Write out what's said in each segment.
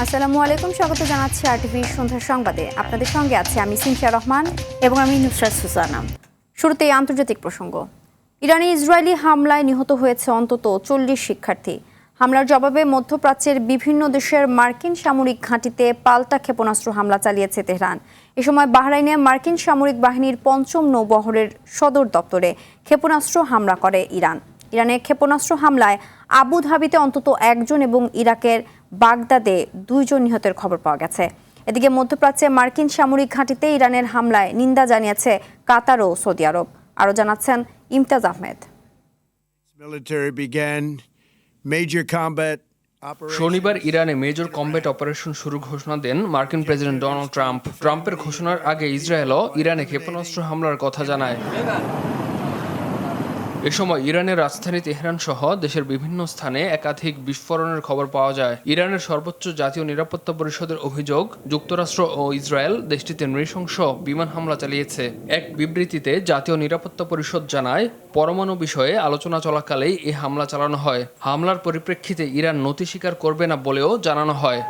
আসসালামু আলাইকুম, স্বাগত জানাচ্ছি আরটিভি সন্ধ্যার সংবাদে। আপনাদের সঙ্গে আছে আমি সিনথিয়া রহমান এবং আমি নুসরাত সুজানা। শুরুতেই আন্তর্জাতিক প্রসঙ্গ। ইরানে ইসরায়েলি হামলায় নিহত হয়েছে অন্তত 40 শিক্ষার্থী। হামলার জবাবে মধ্যপ্রাচ্যের বিভিন্ন দেশের মার্কিন সামরিক ঘাঁটিতে পাল্টা ক্ষেপণাস্ত্র হামলা চালিয়েছে তেহরান। এ সময় বাহরাইনে মার্কিন সামরিক বাহিনীর ৫ম নৌবহরের সদর দপ্তরে ক্ষেপণাস্ত্র হামলা করে ইরান। ইরানের ক্ষেপণাস্ত্র হামলায় আবুধাবিতে অন্তত একজন এবং ইরাকের বাগদাদে 2 জন নিহতের খবর পাওয়া গেছে। এদিকে মধ্যপ্রাচ্যে মার্কিন সামরিক ঘাঁটিতে ইরানের হামলায় নিন্দা জানিয়েছে কাতার ও সৌদি আরব। আরও জানাচ্ছেন ইমতাজ আহমেদ। শনিবার ইরানে মেজর কমব্যাট অপারেশন শুরু ঘোষণা দেন মার্কিন প্রেসিডেন্ট ডোনাল্ড ট্রাম্প। ট্রাম্পের ঘোষণার আগে ইসরায়েলও ইরানে ক্ষেপণাস্ত্র হামলার কথা জানায়। এ সময় ইরানের রাজধানী তেহরান সহ দেশের বিভিন্ন স্থানে একাধিক বিস্ফোরণের খবর পাওয়া যায়। ইরানের সর্বোচ্চ জাতীয় নিরাপত্তা পরিষদের অভিযোগ, যুক্তরাষ্ট্র ও ইসরায়েল দেশটিতে নৃশংস বিমান হামলা চালিয়েছে। এক বিবৃতিতে জাতীয় নিরাপত্তা পরিষদ জানায়, পরমাণু বিষয়ে আলোচনা চলাকালেই এই হামলা চালানো হয়। হামলার পরিপ্রেক্ষিতে ইরান নতি স্বীকার করবে না বলেও জানানো হয়।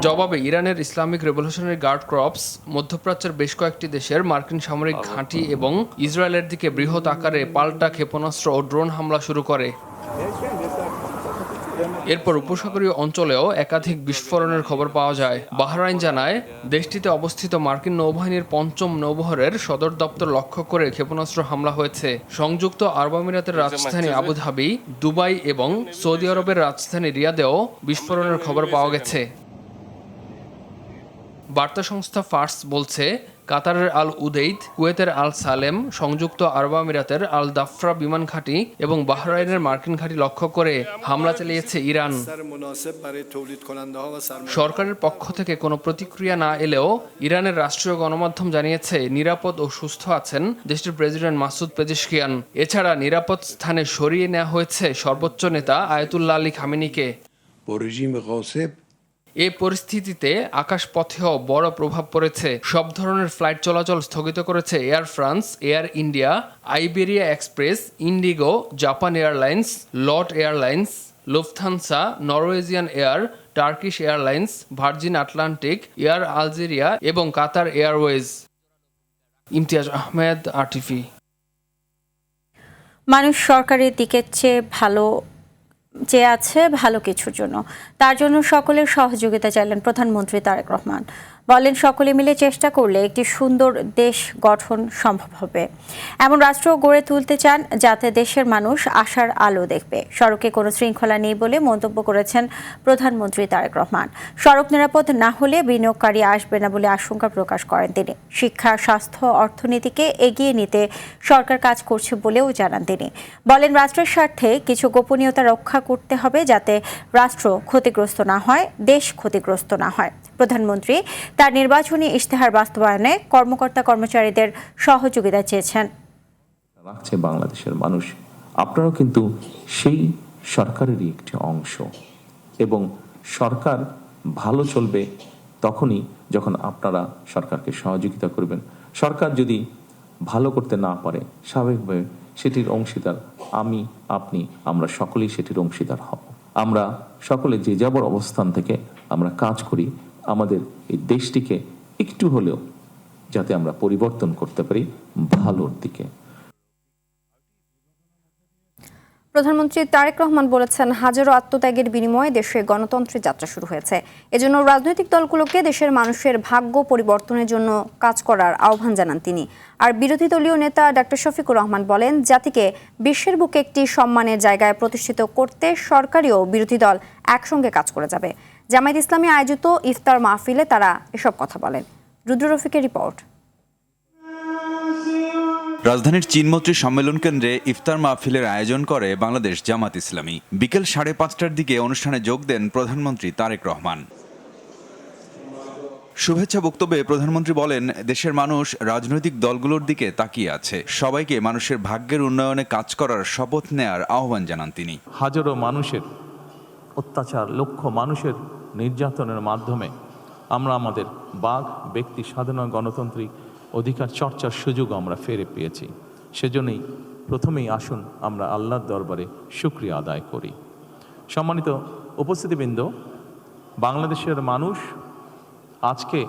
জবাবে ইরানের ইসলামিক রেভলিউশনারি গার্ড কর্পস মধ্যপ্রাচ্যের বেশ কয়েকটি দেশের মার্কিন সামরিক ঘাঁটি এবং ইসরায়েলের দিকে বৃহৎ আকারে পাল্টা ক্ষেপণাস্ত্র ও ড্রোন হামলা শুরু করে। এরপর উপসাগরীয় অঞ্চলেও একাধিক বিস্ফোরণের খবর পাওয়া যায়। বাহরাইন জানায়, দেশটিতে অবস্থিত মার্কিন নৌবাহিনীর ৫ম নৌবহরের সদর দপ্তর লক্ষ্য করে ক্ষেপণাস্ত্র হামলা হয়েছে। সংযুক্ত আরব আমিরাতের রাজধানী আবুধাবি, দুবাই এবং সৌদি আরবের রাজধানী রিয়াদেও বিস্ফোরণের খবর পাওয়া গেছে। বার্তা সংস্থা ফার্স বলছে, কাতারের আল উদেইদ, কুয়েতের আল সালেম, সংযুক্ত আরব আমিরাতের আল দাফরা বিমান ঘাঁটি এবং বাহরাইনের মার্কিন ঘাঁটি লক্ষ্য করে হামলা চালিয়েছে ইরান। সরকারের পক্ষ থেকে কোনো প্রতিক্রিয়া না এলেও ইরানের রাষ্ট্রীয় গণমাধ্যম জানিয়েছে, নিরাপদ ও সুস্থ আছেন দেশটির প্রেসিডেন্ট মাসুদ পেজেশকিয়ান। এছাড়া নিরাপদ স্থানে সরিয়ে নেওয়া হয়েছে সর্বোচ্চ নেতা আয়াতুল্লাহ আলী খামেনিকে। এই পরিস্থিতিতে আকাশপথেও বড় প্রভাব পড়েছে। সব ধরনের ফ্লাইট চলাচল স্থগিত করেছে Air France, Air India, Iberia Express, IndiGo, Japan Airlines, LOT Airlines, Lufthansa, Norwegian Air, Turkish Airlines, Virgin Atlantic, Air Algeria এবং Qatar Airways. Imtiaz Ahmed, RTV. মানুষ সরকারের দিকের চেয়ে আছে ভালো কিছুর জন্য। তার জন্য সকলের সহযোগিতা চাইলেন প্রধানমন্ত্রী তারেক রহমান। বলেন, সকলে মিলে চেষ্টা করলে একটি সুন্দর দেশ গঠন সম্ভব হবে। এমন রাষ্ট্র গড়ে তুলতে চান যাতে দেশের মানুষ আশার আলো দেখবে। সড়কে কোনো শৃঙ্খলা নেই বলে মন্তব্য করেছেন প্রধানমন্ত্রী তারেক রহমান। সড়ক নিরাপদ না হলে বিনিয়োগকারী আসবে না বলে আশঙ্কা প্রকাশ করেন তিনি। শিক্ষা, স্বাস্থ্য, অর্থনীতিকে এগিয়ে নিতে সরকার কাজ করছে বলেও জানান তিনি। বলেন, রাষ্ট্রের স্বার্থে কিছু গোপনীয়তা রক্ষা করতে হবে যাতে রাষ্ট্র ক্ষতিগ্রস্ত না হয়, দেশ ক্ষতিগ্রস্ত না হয়। প্রধানমন্ত্রী তার নির্বাচনী ইশতেহার বাস্তবায়নে কর্মকর্তা কর্মচারীদের সহযোগিতা চেয়েছেন। রাখছে বাংলাদেশের মানুষ, আপনারাও কিন্তু সেই সরকারেরই একটি অংশ এবং সরকার ভালো চলবে তখনই যখন আপনারা সরকারকে সহযোগিতা করবেন। সরকার যদি ভালো করতে না পারে, স্বাভাবিকভাবে সেটির অংশীদার আমি, আপনি, আমরা সকলেই সেটির অংশীদার হব। আমরা সকলে যে যাবর অবস্থান থেকে আমরা কাজ করি আমাদের এই দেশটিকে একটু হলেও যাতে আমরা পরিবর্তন করতে পারি ভালোর দিকে। প্রধানমন্ত্রী তারেক রহমান বলেছেন, হাজারো আত্মত্যাগের বিনিময়ে দেশে গণতন্ত্রের যাত্রা শুরু হয়েছে। এজন্য রাজনৈতিক দলগুলোকে দেশের মানুষের ভাগ্য পরিবর্তনের জন্য কাজ করার আহ্বান জানান তিনি। আর বিরোধী দলীয় নেতা ডক্টর শফিকুর রহমান বলেন, জাতিকে বিশ্বের বুকে একটি সম্মানের জায়গায় প্রতিষ্ঠিত করতে সরকারি ও বিরোধী দল একসঙ্গে কাজ করে যাবে। জামায়াত ইসলামী আয়োজিত ইফতার মাহফিলে তারা এসব কথা বলেন। রুদ্র রফিকের রিপোর্ট। রাজধানীর চীনমৈত্রী সম্মেলন কেন্দ্রে ইফতার মাহফিলের আয়োজন করে বাংলাদেশ জামাত ইসলামী। বিকেল 5:30টার দিকে অনুষ্ঠানে যোগ দেন প্রধানমন্ত্রী তারেক রহমান। শুভেচ্ছা বক্তব্যে প্রধানমন্ত্রী বলেন, দেশের মানুষ রাজনৈতিক দলগুলোর দিকে তাকিয়ে আছে। সবাইকে মানুষের ভাগ্যের উন্নয়নে কাজ করার শপথ নেয়ার আহ্বান জানান তিনি। হাজারো মানুষের অত্যাচার, লক্ষ মানুষের নির্যাতনের মাধ্যমে আমরা আমাদের বাক, ব্যক্তি স্বাধীনতা, গণতান্ত্রিক অধিকার চর্চার সুযোগ আমরা ফিরে পেয়েছি। সেজন্যই প্রথমেই আসুন আমরা আল্লাহর দরবারে শুকরিয়া আদায় করি। সম্মানিত উপস্থিতিবৃন্দ, বাংলাদেশের মানুষ আজকে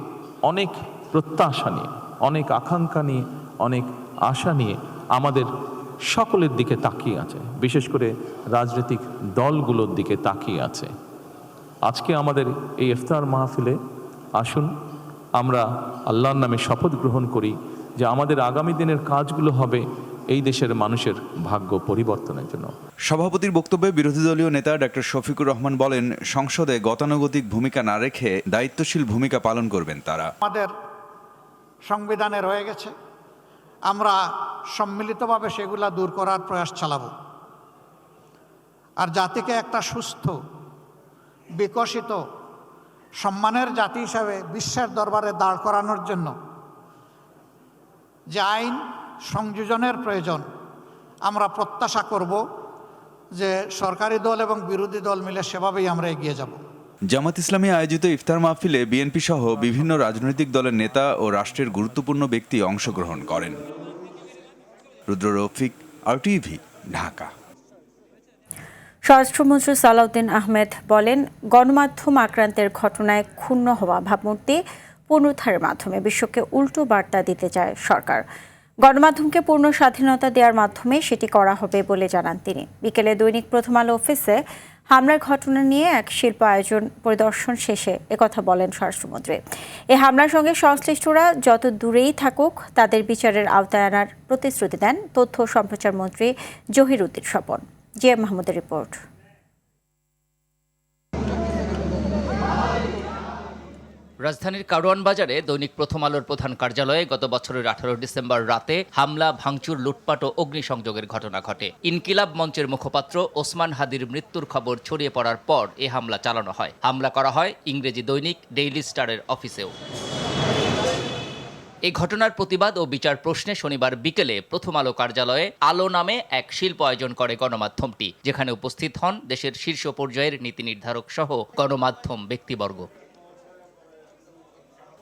অনেক প্রত্যাশা নিয়ে, অনেক আকাঙ্ক্ষা নিয়ে, অনেক আশা নিয়ে আমাদের সকলের দিকে তাকিয়ে আছে, বিশেষ করে রাজনৈতিক দলগুলোর দিকে তাকিয়ে আছে। আজকে আমাদের এই ইফতার মাহফিলে আসুন আমরা আল্লাহর নামে শপথ গ্রহণ করি যে আমাদের আগামী দিনের কাজগুলো হবে এই দেশের মানুষের ভাগ্য পরিবর্তনের জন্য। সভাপতির বক্তব্যে বিরোধী দলীয় নেতা ডক্টর শফিকুর রহমান বলেন, সংসদে গতানুগতিক ভূমিকা না রেখে দায়িত্বশীল ভূমিকা পালন করবেন তারা। আমাদের সংবিধানে রয়ে গেছে, আমরা সম্মিলিতভাবে সেগুলা দূর করার প্রয়াস চালাবো। আর জাতিকে একটা সুস্থ, বিকশিত, সম্মানের জাতি হিসাবে বিশ্বের দরবারে দাঁড় করানোর জন্য যে আইন সংযোজনের প্রয়োজন, আমরা প্রত্যাশা করব যে সরকারি দল এবং বিরোধী দল মিলে সেভাবেই আমরা এগিয়ে যাব। জামাত ইসলামী আয়োজিত ইফতার মাহফিলে বিএনপি সহ বিভিন্ন রাজনৈতিক দলের নেতা ও রাষ্ট্রের গুরুত্বপূর্ণ ব্যক্তি অংশগ্রহণ করেন। রুদ্র রফিক, RTV, ঢাকা। স্বরাষ্ট্রমন্ত্রী সালাউদ্দিন আহমেদ বলেন, গণমাধ্যম আক্রান্তের ঘটনায় ক্ষুণ্ণ হওয়া ভাবমূর্তি পুনরুদ্ধারের মাধ্যমে বিশ্বকে উল্টো বার্তা দিতে চায় সরকার। গণমাধ্যমকে পূর্ণ স্বাধীনতা দেওয়ার মাধ্যমে সেটি করা হবে বলে জানান তিনি। বিকেলে দৈনিক প্রথম আলো অফিসে হামলার ঘটনা নিয়ে এক শিল্প আয়োজন পরিদর্শন শেষে একথা বলেন স্বরাষ্ট্রমন্ত্রী। এই হামলার সঙ্গে সংশ্লিষ্টরা যত দূরেই থাকুক তাদের বিচারের আওতায় আনার প্রতিশ্রুতি দেন তথ্য ও সম্প্রচার মন্ত্রী জহিরুদ্দিন স্বপন। জিএম মাহমুদের রিপোর্ট। রাজধানীর কারওয়ান বাজারে দৈনিক প্রথম আলোর প্রধান কার্যালয়ে গত বছরের 18 ডিসেম্বর রাতে হামলা, ভাঙচুর, লুটপাট ও অগ্নিসংযোগের ঘটনা ঘটে। ইনকিলাব মঞ্চের মুখপাত্র ওসমান হাদির মৃত্যুর খবর ছড়িয়ে পড়ার পর এ হামলা চালানো হয়। হামলা করা হয় ইংরেজি দৈনিক ডেইলি স্টারের অফিসেও। এই ঘটনার প্রতিবাদ ও বিচার প্রশ্নে শনিবার বিকেলে প্রথম আলো কার্যালয়ে আলো নামে এক শিল্প আয়োজন করে গণমাধ্যমটি, যেখানে উপস্থিত হন দেশের শীর্ষ পর্যায়ের নীতি নির্ধারক সহ গণমাধ্যম ব্যক্তিবর্গ।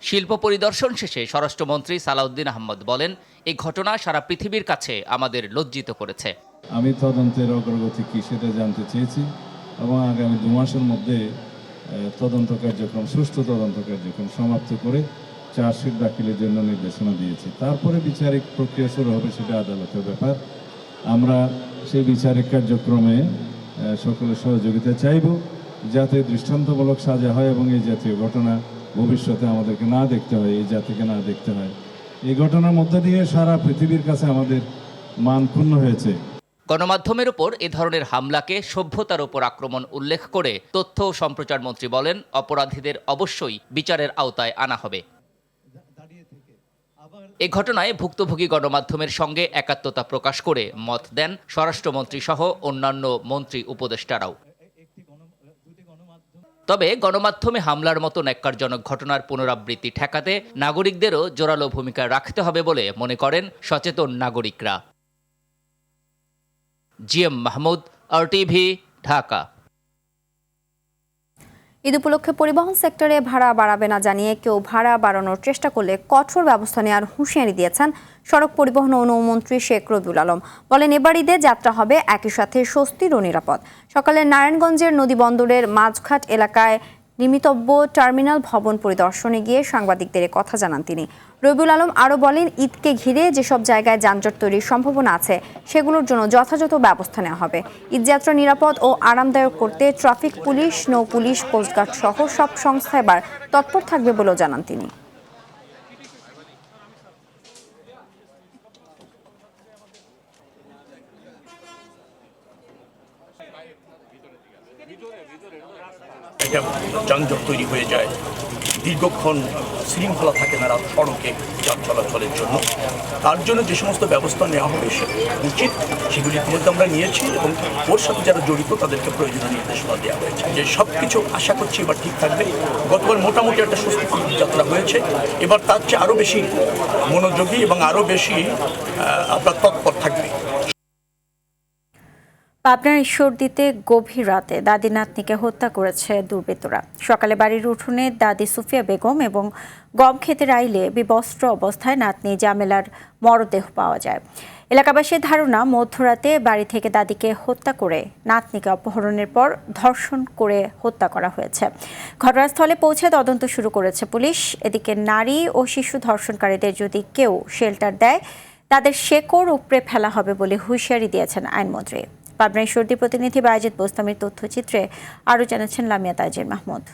শিল্প পরিদর্শন শেষে স্বরাষ্ট্রমন্ত্রী সালাউদ্দিন আহমেদ বলেন, এই ঘটনা সারা পৃথিবীর কাছে আমাদের লজ্জিত করেছে। আমি তদন্তের অগ্রগতি কি সেটা জানতে চেয়েছি এবং আগামী 2 মাসের মধ্যে তদন্ত কার্যক্রম, সুষ্ঠু তদন্ত কার্যক্রম সমাপ্ত করে চার্জশিট দাখিলের জন্য নির্দেশনা দিয়েছি। তারপরে বিচারিক প্রক্রিয়া শুরু হবে, সেটা আদালতের ব্যাপার। আমরা সেই বিচারিক কার্যক্রমে সকলের সহযোগিতা চাইব, যাতে দৃষ্টান্তমূলক সাজা হয় এবং এই জাতীয় ঘটনা ভবিষ্যতে আমাদেরকে না দেখতে হয়, এই জাতিকে না দেখতে হয়। এই ঘটনার মধ্য দিয়ে সারা পৃথিবীর কাছে আমাদের মান ক্ষুণ্ণ হয়েছে। গণমাধ্যমের উপর এ ধরনের হামলাকে সভ্যতার উপর আক্রমণ উল্লেখ করে তথ্য ও সম্প্রচার মন্ত্রী বলেন, অপরাধীদের অবশ্যই বিচারের আওতায় আনা হবে। এ ঘটনায় ভুক্তভোগী গণমাধ্যমের সঙ্গে একাত্মতা প্রকাশ করে মত দেন স্বরাষ্ট্রমন্ত্রী সহ অন্যান্য মন্ত্রী উপদেষ্টারাও। তবে গণমাধ্যমে হামলার মতো ন্যাক্কারজনক ঘটনার পুনরাবৃত্তি ঠেকাতে নাগরিকদেরও জোরালো ভূমিকা রাখতে হবে বলে মনে করেন সচেতন নাগরিকরা। GM Mahmud, RTV, Dhaka. ঈদ উপলক্ষে পরিবহন সেক্টরে ভাড়া বাড়াবে না জানিয়ে কেউ ভাড়া বাড়ানোর চেষ্টা করলে কঠোর ব্যবস্থা নেওয়ার হুঁশিয়ারি দিয়েছেন সড়ক পরিবহন ও নৌমন্ত্রী শেখ রবিউল আলম। বলেন, এবার ঈদে যাত্রা হবে একই সাথে স্বস্তির ও নিরাপদ। সকালে নারায়ণগঞ্জের নদীবন্দরের মাঝঘাট এলাকায় নির্মিতব্য টার্মিনাল ভবন পরিদর্শনে গিয়ে সাংবাদিকদের কথা জানান তিনি। রবিউল আলম আরও বলেন, ঈদকে ঘিরে যেসব জায়গায় যানজট তৈরির সম্ভাবনা আছে সেগুলোর জন্য যথাযথ ব্যবস্থা নেওয়া হবে। ঈদযাত্রা নিরাপদ ও আরামদায়ক করতে ট্রাফিক পুলিশ, নৌ পুলিশ, কোস্টগার্ড সহ সব সংস্থা এবার তৎপর থাকবে বলেও জানান তিনি। এটা যানজট তৈরি হয়ে যায়, দীর্ঘক্ষণ শৃঙ্খলা থাকে না রাত সড়কে যান চলাচলের জন্য। তার জন্য যে সমস্ত ব্যবস্থা নেওয়া হবে উচিত সেগুলি ইতিমধ্যে আমরা নিয়েছি এবং ওর সাথে যারা জড়িত তাদেরকে প্রয়োজনীয় নির্দেশনা দেওয়া হয়েছে যে সব কিছু আশা করছি এবার ঠিক থাকবে। গতবার মোটামুটি একটা স্বস্তিপূর্ণ যাত্রা হয়েছে, এবার তার চেয়ে আরও বেশি মনোযোগী এবং আরও বেশি আপনার তৎপর থাকবে। পাবনার ঈশ্বরদীতে গভীর রাতে দাদি নাতনিকে হত্যা করেছে দুর্বৃত্তরা। সকালে বাড়ির উঠোনে দাদি সুফিয়া বেগম এবং গম ক্ষেতের আইলে বিবস্ত্র অবস্থায় নাতনি জামেলার মরদেহ পাওয়া যায়। এলাকাবাসীর ধারণা, মধ্যরাতে বাড়ি থেকে দাদিকে হত্যা করে নাতনিকে অপহরণের পর ধর্ষণ করে হত্যা করা হয়েছে। ঘটনাস্থলে পৌঁছে তদন্ত শুরু করেছে পুলিশ। এদিকে নারী ও শিশু ধর্ষণকারীদের যদি কেউ শেল্টার দেয়, তাদের শেকড় উপড়ে ফেলা হবে বলে হুঁশিয়ারি দিয়েছেন আইনমন্ত্রী। পাবনা ঈশ্বরদী প্রতিনিধি বায়েজিদ বোস্তামির তথ্যচিত্রে আরও জানাচ্ছেন লামিয়া তাজির মাহমুদ।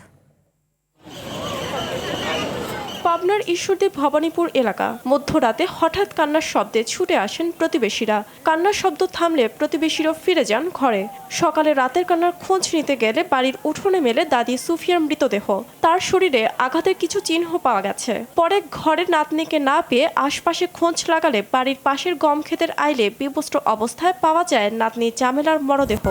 পাবনার ঈশ্বরদী ভবানীপুর এলাকা। মধ্যরাতে হঠাৎ কান্নার শব্দে ছুটে আসেন প্রতিবেশীরা। কান্নার শব্দ থামলে প্রতিবেশীরা ফিরে যান ঘরে। সকালে রাতের কান্নার খোঁজ নিতে গেলে বাড়ির উঠোনে মেলে দাদি সুফিয়ার মৃতদেহ। তার শরীরে আঘাতের কিছু চিহ্ন পাওয়া গেছে। পরে ঘরের নাতনিকে না পেয়ে আশপাশে খোঁজ লাগালে বাড়ির পাশের গম ক্ষেতের আইলে বিবস্ত্র অবস্থায় পাওয়া যায় নাতনি জামেলার মরদেহ।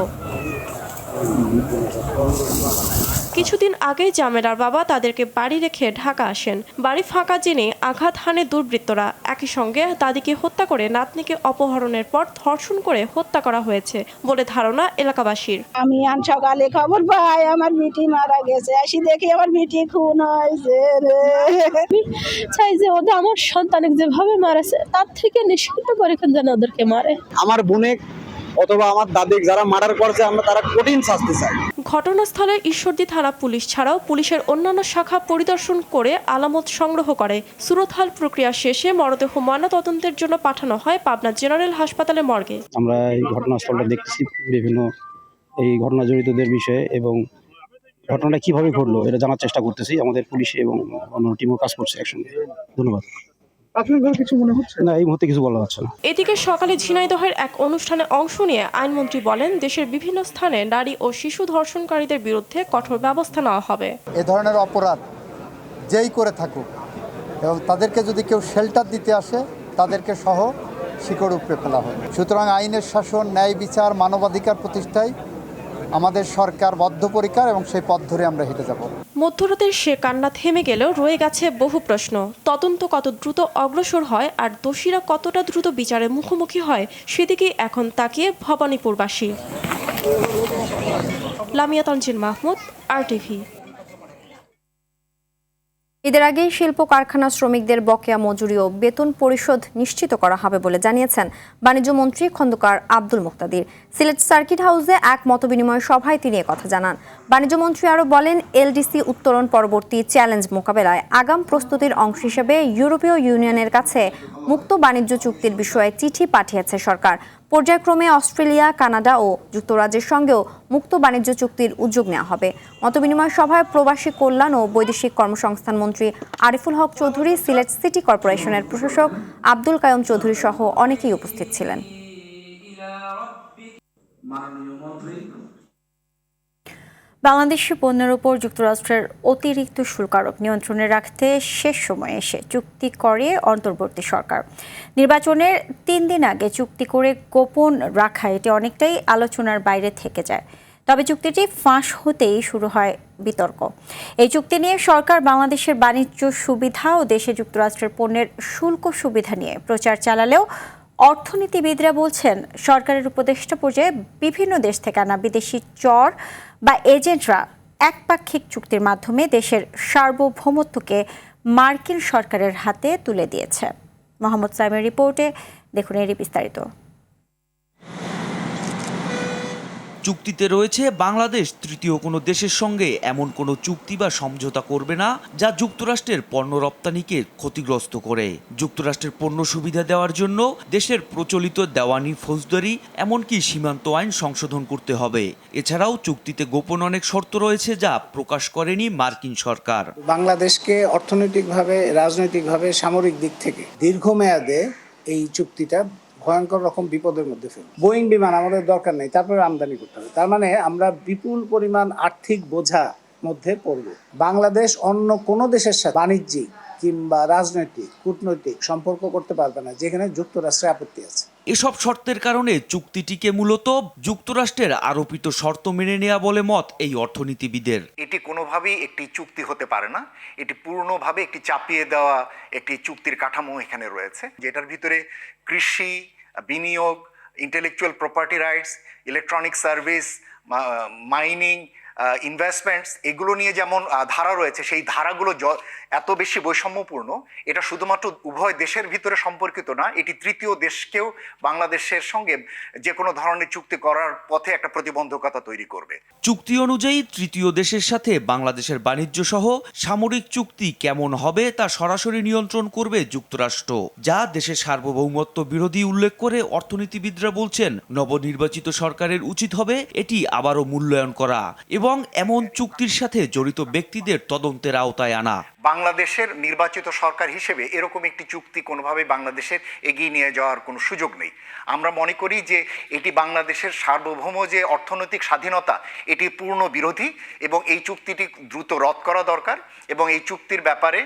কিছুদিন আগেই জামেলার বাবা তাদেরকে বাড়ি রেখে ঢাকা আসেন। বাড়ি ফাঁকা জেনে আঘাত হানে দুর্বৃত্তরা। একই সঙ্গে দাদিকে হত্যা করে নাতনিকে অপহরণের পর ধর্ষণ করে হত্যা করা হয়েছে বলে ধারণা এলাকাবাসীর। আমি সকালে খবর পাই আমার মিটি মারা গেছে, আসি দেখি আমার মিটি খুন হয়েছে। চাই যে ওদের আমার সন্তানকে যেভাবে মারেছে তার থেকে নিশ্চিত পরীক্ষণ যেন ওদেরকে মারে। আমার বোনে অথবা আমার দাদি যারা মার্ডার করেছে আমরা তারা কঠিন শাস্তি চাই। ঘটনাস্থলে ঈশ্বরদী থানা পুলিশ ছাড়াও পুলিশের অন্যান্য শাখা পরিদর্শন করে আলামত সংগ্রহ করে। সুরতহাল প্রক্রিয়া শেষে মরদেহ ময়নাতদন্তের জন্য পাঠানো হয় পাবনা জেনারেল হাসপাতালে মর্গে। আমরা এই ঘটনাস্থলটা দেখতেছি বিভিন্ন এই ঘটনা জড়িতদের বিষয়ে এবং ঘটনাটা কিভাবে ঘটলো এটা জানার চেষ্টা করতেছি। আমাদের পুলিশ এবং অন্য টিমও কাজ করছে একসঙ্গে। ধন্যবাদ। কিছু মনে হচ্ছে না, এই মুহূর্তে কিছু বলা যাচ্ছে না। এদিকে সকালে ঝিনাইদহের এক অনুষ্ঠানে অংশ নিয়ে আইনমন্ত্রী বলেন, দেশের বিভিন্ন স্থানে নারী ও শিশু ধর্ষণকারীদের বিরুদ্ধে কঠোর ব্যবস্থা নেওয়া হবে। এ ধরনের অপরাধ যেই করে থাকুক এবং তাদেরকে যদি কেউ শেল্টার দিতে আসে তাদেরকে সহ শিকড় উপড়ে ফেলা হবে। সুতরাং আইনের শাসন, ন্যায় বিচার, মানবাধিকার প্রতিষ্ঠায় আমাদের সরকার বদ্ধপরিকর এবং সেই পথ ধরে আমরা হেঁটে যাব। মধ্যরাতের সে কান্না থেমে গেলেও রয়ে গেছে বহু প্রশ্ন। তদন্ত কত দ্রুত অগ্রসর হয় আর দোষীরা কতটা দ্রুত বিচারের মুখোমুখি হয় সেদিকেই এখন তাকিয়ে ভবানীপুরবাসী। লামিয়া তানজিন মাহমুদ, RTV। ঈদের আগে শিল্প কারখানা শ্রমিকদের বকেয়া মজুরি ও বেতন পরিশোধ নিশ্চিত করা হবে বলে জানিয়েছেন বাণিজ্য মন্ত্রী খন্দকার আব্দুল মুক্তাদির। সিলেট সার্কিট হাউসে এক মতবিনিময় সভায় তিনি কথা জানান। বাণিজ্য মন্ত্রী আরও বলেন, এলডিসি উত্তরণ পরবর্তী চ্যালেঞ্জ মোকাবেলায় আগাম প্রস্তুতির অংশ হিসেবে ইউরোপীয় ইউনিয়নের কাছে মুক্ত বাণিজ্য চুক্তির বিষয়ে চিঠি পাঠিয়েছে সরকার। পর্যায়ক্রমে অস্ট্রেলিয়া, কানাডা ও যুক্তরাজ্যের সঙ্গেও মুক্ত বাণিজ্য চুক্তির উদ্যোগ নেওয়া হবে। মতবিনিময় সভায় প্রবাসী কল্যাণ ও বৈদেশিক কর্মসংস্থান মন্ত্রী আরিফুল হক চৌধুরী, সিলেট সিটি কর্পোরেশনের প্রশাসক আব্দুল কায়ুম চৌধুরী সহ অনেকেই উপস্থিত ছিলেন। বাংলাদেশি পণ্যের উপর যুক্তরাষ্ট্রের অতিরিক্ত শুল্ক আরোপ নিয়ন্ত্রণে রাখতে শেষ সময়ে এসে চুক্তি করে অন্তর্বর্তী সরকার। নির্বাচনের 3 দিন আগে চুক্তি করে গোপন রাখা এটি অনেকটাই আলোচনার বাইরে থেকে যায়। তবে চুক্তিটি ফাঁস হতেই শুরু হয় বিতর্ক। এই চুক্তি নিয়ে সরকার বাংলাদেশের বাণিজ্য সুবিধা ও দেশে যুক্তরাষ্ট্রের পণ্যের শুল্ক সুবিধা নিয়ে প্রচার চালালেও অর্থনীতিবিদরা বলছেন, সরকারের উপদেষ্টা পর্যায়ে বিভিন্ন দেশ থেকে আনা বিদেশি চর বা এজেন্টরা একপাক্ষিক চুক্তির মাধ্যমে দেশের সার্বভৌমত্বকে মার্কিন সরকারের হাতে তুলে দিয়েছে। মোহাম্মদ সাইমের রিপোর্টে দেখুন এরই বিস্তারিত। চুক্তিতে রয়েছে বাংলাদেশ তৃতীয় কোনো দেশের সঙ্গে এমন কোনো চুক্তি বা সমঝোতা করবে না যা যুক্তরাষ্ট্রের পণ্য রপ্তানিকে ক্ষতিগ্রস্ত করে। যুক্তরাষ্ট্রের পণ্য সুবিধা দেওয়ার জন্য দেশের প্রচলিত দেওয়ানি, ফৌজদারি এমনকি সীমান্ত আইন সংশোধন করতে হবে। এছাড়াও চুক্তিতে গোপন অনেক শর্ত রয়েছে যা প্রকাশ করেনি মার্কিন সরকার। বাংলাদেশকে অর্থনৈতিকভাবে, রাজনৈতিকভাবে, সামরিক দিক থেকে দীর্ঘমেয়াদে এই চুক্তিটা ভয়ঙ্কর রকম বিপদের মধ্যে ফেলবে। বোয়িং বিমান আমাদের দরকার নেই, তারপরে আমদানি করতে হবে। তার মানে আমরা বিপুল পরিমাণ আর্থিক বোঝা মধ্যে পড়ব। বাংলাদেশ অন্য কোনো দেশের সাথে বাণিজ্যিক কিংবা রাজনৈতিক, কূটনৈতিক সম্পর্ক করতে পারবে না যেখানে যুক্তরাষ্ট্রের আপত্তি আছে। এসব শর্তের কারণে চুক্তিটিকে মূলত যুক্তরাষ্ট্রের আরোপিত শর্ত মেনে নেওয়া বলে মত এই অর্থনীতিবিদের। এটি কোনোভাবেই একটি চুক্তি হতে পারে না, এটি পূর্ণভাবে একটি চাপিয়ে দেওয়া একটি চুক্তির কাঠামো এখানে রয়েছে, যেটার ভিতরে কৃষি, বিনিয়োগ, intellectual property rights, electronic service, mining, investments, এগুলো নিয়ে যেমন ধারা রয়েছে, সেই ধারাগুলো এত বেশি বৈষম্যপূর্ণ, এটা শুধুমাত্র উভয় দেশের ভিতরে সম্পর্কিত না, এটি তৃতীয় দেশকেও বাংলাদেশের সঙ্গে যে কোনো ধরনের চুক্তি করার পথে একটা প্রতিবন্ধকতা তৈরি করবে। চুক্তি অনুযায়ী তৃতীয় দেশের সাথে বাংলাদেশের বাণিজ্য সহ সামরিক চুক্তি কেমন হবে তা সরাসরি নিয়ন্ত্রণ করবে যুক্তরাষ্ট্র, যা দেশের সার্বভৌমত্ব বিরোধী উল্লেখ করে অর্থনীতিবিদরা বলছেন নবনির্বাচিত সরকারের উচিত হবে এটি আবারও মূল্যায়ন করা এবং এমন চুক্তির সাথে জড়িত ব্যক্তিদের তদন্তের আওতায় আনা। বাংলাদেশের নির্বাচিত সরকার হিসেবে এরকম একটি চুক্তি কোনোভাবে বাংলাদেশের এগিয়ে নিয়ে যাওয়ার কোনো সুযোগ নেই। আমরা মনে করি যে এটি বাংলাদেশের সার্বভৌম যে অর্থনৈতিক স্বাধীনতা, এটি পূর্ণ বিরোধী এবং এই চুক্তিটি দ্রুত রদ করা দরকার এবং এই চুক্তির ব্যাপারে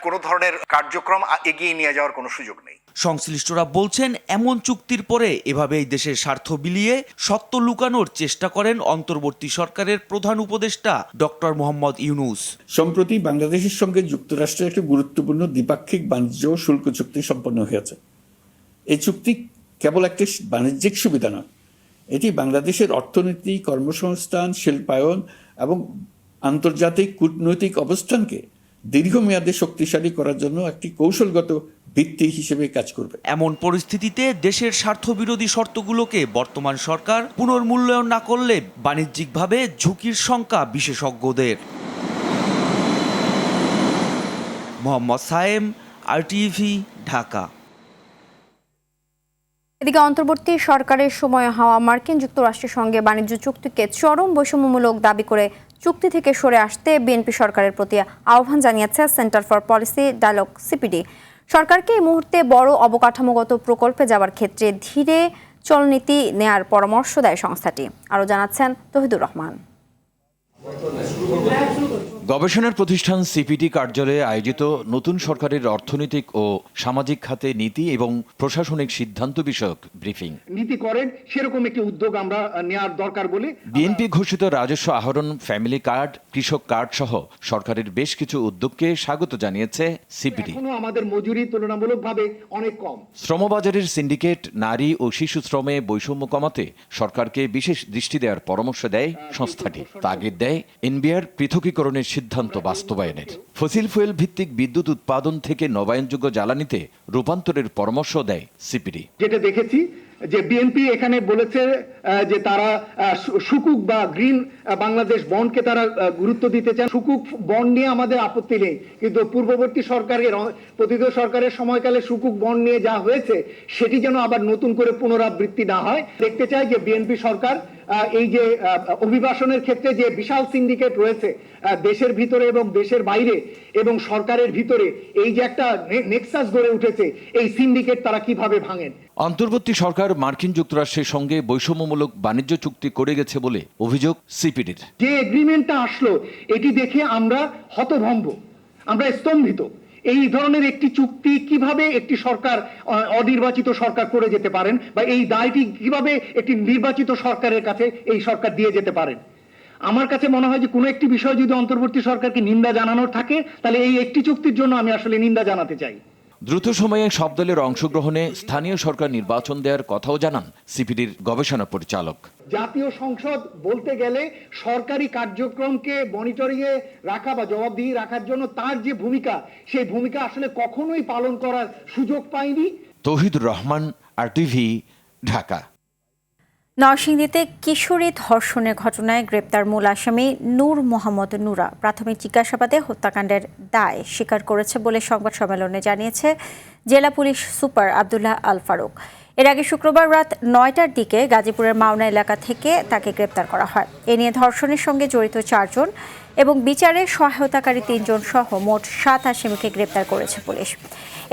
কোনো ধরনের কার্যক্রম এগিয়ে নিয়ে যাওয়ার কোনো সুযোগ নেই। সংশ্লিষ্টরা বলছেন এমন চুক্তির পরে এভাবেই দেশের স্বার্থ বিলিয়ে সত্য লুকানোর চেষ্টা করেন অন্তর্বর্তী সরকারের প্রধান উপদেষ্টা ডক্টর মোহাম্মদ ইউনূস। সম্প্রতি বাংলাদেশের সঙ্গে যুক্তরাষ্ট্রের একটি গুরুত্বপূর্ণ দ্বিপাক্ষিক বাণিজ্য ও শুল্ক চুক্তি সম্পন্ন হয়েছে। এই চুক্তি কেবল একটি বাণিজ্যিক সুবিধা নয়, এটি বাংলাদেশের অর্থনীতি, কর্মসংস্থান, শিল্পায়ন এবং আন্তর্জাতিক কূটনৈতিক অবস্থানকে দীর্ঘমেয়াদে শক্তিশালী করার জন্য একটি কৌশলগত ভিত্তি হিসেবে কাজ করবে। এমন পরিস্থিতিতে দেশের স্বার্থবিরোধী শর্তগুলোকে বর্তমান সরকার পুনর্মূল্যায়ন না করলে বাণিজ্যিকভাবে ঝুঁকির শঙ্কা বিশেষজ্ঞদের। মোহাম্মদ সায়েম, RTV, ঢাকা। এদিকে অন্তর্বর্তী সরকারের সময় হওয়া মার্কিন যুক্তরাষ্ট্রের সঙ্গে বাণিজ্য চুক্তিকে চরম বৈষম্যমূলক দাবি করে চুক্তি থেকে সরে আসতে বিএনপি সরকারের প্রতি আহ্বান জানিয়েছে centre for policy dialogue CPD। সরকারকে এই মুহূর্তে বড় অবকাঠামোগত প্রকল্পে যাওয়ার ক্ষেত্রে ধীরে চলনীতি নেয়ার পরামর্শ দেয় সংস্থাটি। আরও জানাচ্ছেন তহিদুর রহমান। গবেষণার প্রতিষ্ঠান CPD কার্যালয়ে আয়োজিত নতুন সরকারের অর্থনৈতিক ও সামাজিক খাতে নীতি এবং প্রশাসনিক সিদ্ধান্ত বিষয়ক ব্রিফিং। নীতি করেন সেরকম একটি উদ্যোগ আমরা নেওয়ার দরকার বলে বিএনপি ঘোষিত রাজস্ব আহরণ, ফ্যামিলি কার্ড, কৃষক কার্ড সহ সরকারের বেশ কিছু উদ্যোগকে স্বাগত জানিয়েছে CPD। এখনো আমাদের মজুরি তুলনামূলকভাবে অনেক কম। শ্রমবাজারের সিন্ডিকেট, নারী ও শিশু শ্রমে বৈষম্য কমাতে সরকারকে বিশেষ দৃষ্টি দেওয়ার পরামর্শ দেয় সংস্থাটি। তাগিদ দেয় NBR পৃথকীকরণের সিদ্ধান্ত বাস্তবায়নের। ফসিল ফুয়েল ভিত্তিক বিদ্যুৎ উৎপাদন থেকে নবায়নযোগ্য জ্বালানিতে রূপান্তরের পরামর্শ দেয় CPD। যেটা দেখেছি যে বিএনপি এখানে বলেছে যে তারা সুকুক বা গ্রিন বাংলাদেশ বন্ডকে তারা গুরুত্ব দিতে চান। সুকুক বন্ড নিয়ে আমাদের আপত্তি নেই, কিন্তু পূর্ববর্তী সরকারের পতিত সরকারের সময়কালে সুকুক বন্ড নিয়ে যা হয়েছে সেটি যেন আবার নতুন করে পুনরাবৃত্তি না হয়। দেখতে চাই যে বিএনপি সরকার এই যে অভিবাসনের ক্ষেত্রে যে বিশাল সিন্ডিকেট রয়েছে দেশের ভিতরে এবং দেশের বাইরে এবং সরকারের ভিতরে, এই যে একটা নেক্সাস গড়ে উঠেছে, এই সিন্ডিকেট তারা কিভাবে ভাঙেন। অন্তর্বর্তী সরকার মার্কিন যুক্তরাষ্ট্রের সঙ্গে বৈষম্যমূলক বাণিজ্য চুক্তি করে গেছে বলে অভিযোগ CPDর। যে এগ্রিমেন্টটা আসলো এটি দেখে আমরা হতভম্ব, আমরা স্তম্ভিত। এই ধরনের একটি চুক্তি কিভাবে একটি সরকার, অনির্বাচিত সরকার করে যেতে পারেন, বা এই দায়টি কিভাবে একটি নির্বাচিত সরকারের কাছে এই সরকার দিয়ে যেতে পারেন। আমার কাছে মনে হয় যে কোনো একটি বিষয় যদি অন্তর্বর্তী সরকারকে নিন্দা জানানোর থাকে, তাহলে এই একটি চুক্তির জন্য আমি আসলে নিন্দা জানাতে চাই। দ্রুত সময়ে সব দলের অংশগ্রহণে স্থানীয় সরকার নির্বাচন দেওয়ার কথাও জানান CPDর গবেষণা পরিচালক। জাতীয় সংসদ বলতে গেলে সরকারি কার্যক্রমকে মনিটরিং এ রাখা বা জবাবদিহি রাখার জন্য তার যে ভূমিকা, সেই ভূমিকা আসলে কখনোই পালন করার সুযোগ পায়নি। তৌহিদুর রহমান, RTV, ঢাকা। নরসিংদীতে কিশোরী ধর্ষণের ঘটনায় গ্রেপ্তার মূল আসামি নূর মোহাম্মদ নুরা প্রাথমিক জিজ্ঞাসাবাদে হত্যাকাণ্ডের দায় স্বীকার করেছে বলে সংবাদ সম্মেলনে জানিয়েছে জেলা পুলিশ সুপার আব্দুল্লাহ আল ফারুক। এর আগে শুক্রবার রাত 9টার দিকে গাজীপুরের মাওনা এলাকা থেকে তাকে গ্রেপ্তার করা হয়। এ নিয়ে ধর্ষণের সঙ্গে জড়িত 4 জন এবং বিচারে সহায়তাকারী 3 জন সহ মোট 7 আসামিকে গ্রেপ্তার করেছে পুলিশ।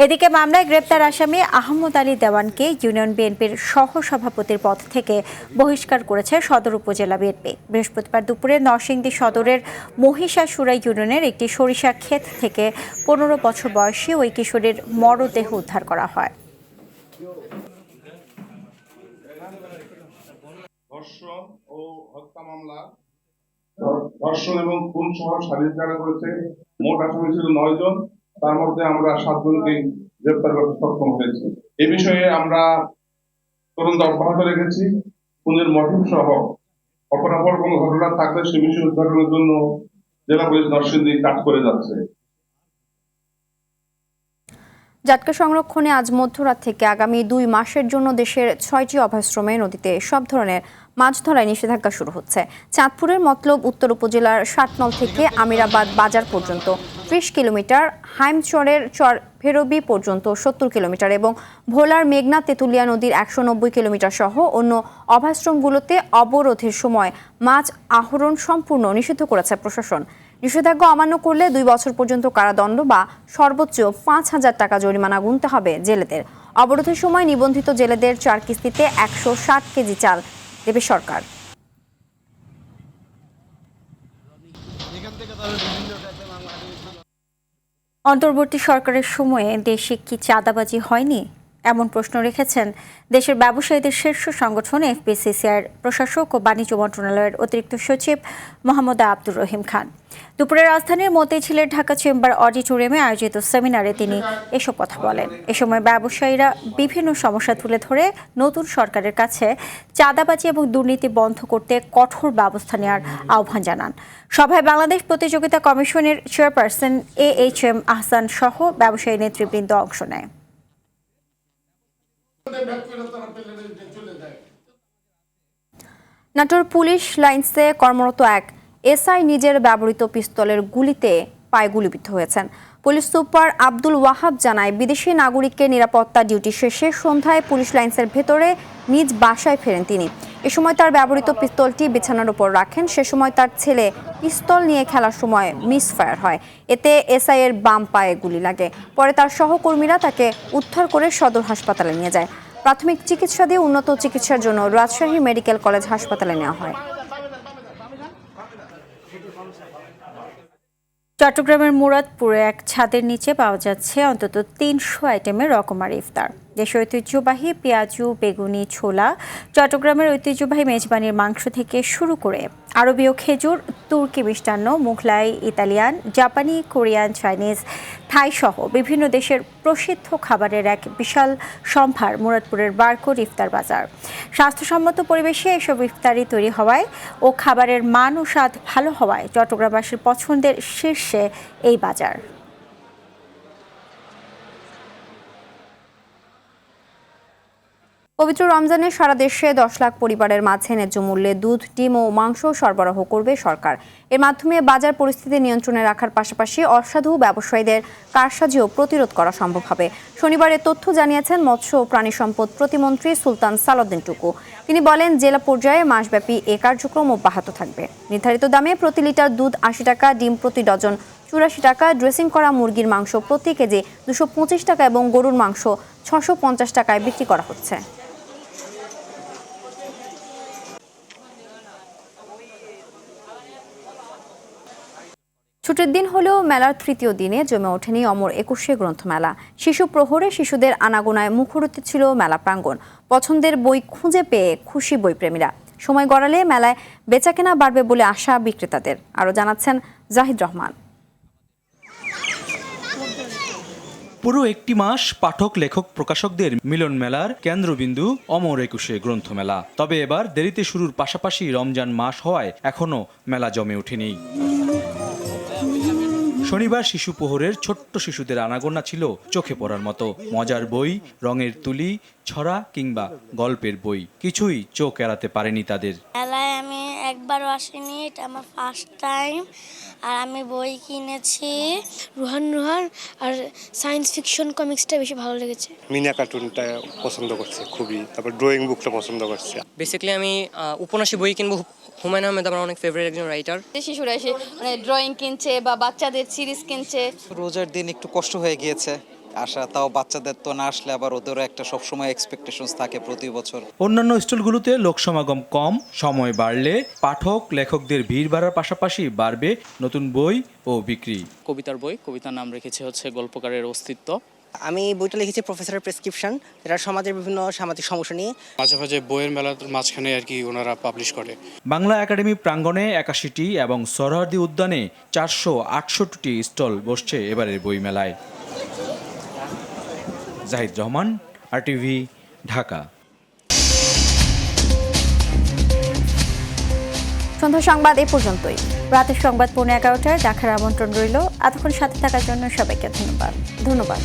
এদিকে মামলায় গ্রেপ্তার আসামি আহমদ আলী দেওয়ানকে ইউনিয়ন বিএনপির সহসভাপতির পদ থেকে বহিষ্কার করেছে সদর উপজেলা বিএনপি। বৃহস্পতিবার দুপুরে নরসিংদী সদরের মহিষাসুরা ইউনিয়নের একটি সরিষা ক্ষেত থেকে 15 বছর বয়সী ওই কিশোরীর মরদেহ উদ্ধার করা হয়। ধর্ষণ ও হত্যা মামলা, ধর্ষণ এবং খুন সহ শারীরিক যারা করেছে মোট আসামি ছিল 9 জন, তার মধ্যে আমরা 7 জনকে গ্রেপ্তার করতে সক্ষম হয়েছি। এ বিষয়ে আমরা তদন্ত অব্যাহত রেখেছি। খুনের মোটিভ সহ অপরাপর কোনো ঘটনা থাকলে সে বিষয়ে উদ্ঘাটনের জন্য জেলা পুলিশ নরসিংদী কাজ করে যাচ্ছে। জাটকা সংরক্ষণে আজ মধ্যরাত থেকে আগামী 2 মাসের জন্য দেশের 6টি অভয়াশ্রমে নদীতে সব ধরনের মাছ ধরায় নিষেধাজ্ঞা শুরু হচ্ছে। চাঁদপুরের মতলব উত্তর উপজেলার 7নল থেকে আমিরাবাদ বাজার পর্যন্ত 30 কিলোমিটার, হাইমচরের চর ভেরবি পর্যন্ত 70 কিলোমিটার এবং ভোলার মেঘনা তেঁতুলিয়া নদীর 190 কিলোমিটার সহ অন্য অভয়াশ্রমগুলোতে অবরোধের সময় মাছ আহরণ সম্পূর্ণ নিষিদ্ধ করেছে প্রশাসন। নিষেধাজ্ঞা অমান্য করলে 2 বছর পর্যন্ত কারাদণ্ড বা সর্বোচ্চ 5,000 টাকা জরিমানা গুনতে হবে জেলেদের। অবরোধের সময় নিবন্ধিত জেলেদের 4 কিস্তিতে 160 কেজি চাল দেবে সরকার। অন্তর্বর্তী সরকারের সময়ে দেশে কি চাঁদাবাজি হয়নি, এমন প্রশ্ন রেখেছেন দেশের ব্যবসায়ীদের শীর্ষ সংগঠন এফবিসিসিআইর প্রশাসক ও বাণিজ্য মন্ত্রণালয়ের অতিরিক্ত সচিব মোহাম্মদ আব্দুর রহিম খান। দুপুরে রাজধানীর মতিঝিলের ঢাকা চেম্বার অডিটোরিয়ামে আয়োজিত সেমিনারে তিনি এসব কথা বলেন। এ সময় ব্যবসায়ীরা বিভিন্ন সমস্যা তুলে ধরে নতুন সরকারের কাছে চাঁদাবাজি এবং দুর্নীতি বন্ধ করতে কঠোর ব্যবস্থা নেওয়ার আহ্বান জানান। সভায় বাংলাদেশ প্রতিযোগিতা কমিশনের চেয়ারপারসন AHM আহসান সহ ব্যবসায়ী নেতৃবৃন্দ অংশ নেয়। নাটোর পুলিশ লাইন্সে কর্মরত এক এসআই নিজের ব্যবহৃত পিস্তলের গুলিতে পায়ে গুলিবিদ্ধ হয়েছেন। পুলিশ সুপার আব্দুল ওয়াহাব জানায়, বিদেশি নাগরিককে নিরাপত্তা ডিউটি শেষে সন্ধ্যায় পুলিশ লাইন্সের ভেতরে নিজ বাসায় ফেরেন তিনি। এ সময় তার ব্যবহৃত পিস্তলটি বিছানার উপর রাখেন। সে সময় তার ছেলে পিস্তল নিয়ে খেলার সময় মিসফায়ার হয়। এতে এসআই এর বাম পায়ে গুলি লাগে। পরে তার সহকর্মীরা তাকে উদ্ধার করে সদর হাসপাতালে নিয়ে যায়। প্রাথমিক চিকিৎসা দিয়ে উন্নত চিকিৎসার জন্য রাজশাহী মেডিকেল কলেজ হাসপাতালে নেওয়া হয়। চট্টগ্রামের মুরাদপুরে এক ছাদের নিচে পাওয়া যাচ্ছে অন্তত 300 আইটেমের রকমারি ইফতার। দেশের ঐতিহ্যবাহী পেঁয়াজু, বেগুনি, ছোলা, চট্টগ্রামের ঐতিহ্যবাহী মেজবানির মাংস থেকে শুরু করে আরবীয় খেজুর, তুর্কি মিষ্টান্ন, মুঘলাই, ইতালিয়ান, জাপানি, কোরিয়ান, চাইনিজ, থাই সহ বিভিন্ন দেশের প্রসিদ্ধ খাবারের এক বিশাল সম্ভার মুরাদপুরের বারকোট ইফতার বাজার। স্বাস্থ্যসম্মত পরিবেশে এসব ইফতারি তৈরি হওয়ায় ও খাবারের মান ও স্বাদ ভালো হওয়ায় চট্টগ্রামবাসীর পছন্দের শীর্ষে এই বাজার। পবিত্র রমজানে সারা দেশে 10 লাখ পরিবারের মাঝে ন্যায্য মূল্যে দুধ, ডিম ও মাংস সরবরাহ করবে সরকার। এর মাধ্যমে বাজার পরিস্থিতি নিয়ন্ত্রণে রাখার পাশাপাশি অসাধু ব্যবসায়ীদের কারসাজিও প্রতিরোধ করা সম্ভব হবে। শনিবার এ তথ্য জানিয়েছেন মৎস্য ও প্রাণী সম্পদ প্রতিমন্ত্রী সুলতান সালাউদ্দিন টুকু। তিনি বলেন, জেলা পর্যায়ে মাসব্যাপী এ কার্যক্রম অব্যাহত থাকবে। নির্ধারিত দামে প্রতি লিটার দুধ 80 টাকা, ডিম প্রতি ডজন 84 টাকা, ড্রেসিং করা মুরগির মাংস প্রতি কেজি 225 টাকা এবং গরুর মাংস 650 টাকায় বিক্রি করা হচ্ছে। ছুটির দিন হলেও মেলার তৃতীয় দিনে জমে ওঠেনি অমর 21শে গ্রন্থমেলা। শিশু প্রহরে শিশুদের আনাগোনায় মুখরিত ছিল মেলা প্রাঙ্গণ। পছন্দের বই খুঁজে পেয়ে খুশি বইপ্রেমীরা। সময় গড়ালে মেলায় বেচাকেনা বাড়বে বলে আশা বিক্রেতাদের। আরও জানাচ্ছেন জাহিদ রহমান। পুরো একটি মাস পাঠক, লেখক, প্রকাশকদের মিলন মেলার কেন্দ্রবিন্দু অমর 21শে গ্রন্থমেলা। তবে এবার দেরিতে শুরুর পাশাপাশি রমজান মাস হওয়ায় এখনও মেলা জমে ওঠেনি। শনিবার শিশু প্রহরের ছোট্ট শিশুদের আনাগোনা ছিল চোখে পড়ার মতো। মজার বই, রঙের তুলি, ছড়া কিংবা গল্পের বই, কিছুই চোখ এড়াতে পারেনি তাদের। মেলায় আমি একবারও আসিনি, এটা আমার ফার্স্ট টাইম। আর আমি বই কিনেছি রুহান আর সায়েন্স ফিকশন কমিক্সটা বেশি ভালো লেগেছে। মিনা কার্টুনটা পছন্দ করছে খুবই, তারপর ড্রয়িং বুকটা পছন্দ করছে। বেসিক্যালি আমি উপন্যাসী বই কিনবো। হুমায়ুন আহমেদ আমার অনেক ফেভারিট একজন রাইটার। শিশুরা এসে মানে ড্রয়িং কিনছে বা বাচ্চাদের সিরিজ কিনছে। রোজার দিন একটু কষ্ট হয়ে গিয়েছে আশা, তাও বাচ্চাদের তো না আসলে আবার ওদেরও একটা সবসময় এক্সপেকটেশনস থাকে প্রতি বছর। অন্যান্য স্টলগুলোতে লোক সমাগম কম, সময় বাড়লে পাঠক লেখকদের ভিড় বাড়ার পাশাপাশি বাড়বে নতুন বই ও বিক্রি। কবিতার বই, কবিতার নাম রেখেছে হচ্ছে গল্পকারের অস্তিত্ব। আমি বইটা লিখেছি প্রফেসরের প্রেসক্রিপশন, এটা সমাজের বিভিন্ন সামাজিক সমস্যা নিয়ে। মাঝে মাঝে বইয়ের মেলার মাঝখানে আর কি ওনারা পাবলিশ করে। বাংলা একাডেমি প্রাঙ্গণে 81টি এবং সরোয়ার্দী উদ্যানে 468টি স্টল বসছে এবারের বই মেলায়। জাহিদ রহমান, RTV, ঢাকা। সন্ধ্যা সংবাদ এ পর্যন্তই। রাতের সংবাদ 11:15 দেখার আমন্ত্রণ রইল। এতক্ষণ সাথে থাকার জন্য সবাইকে ধন্যবাদ।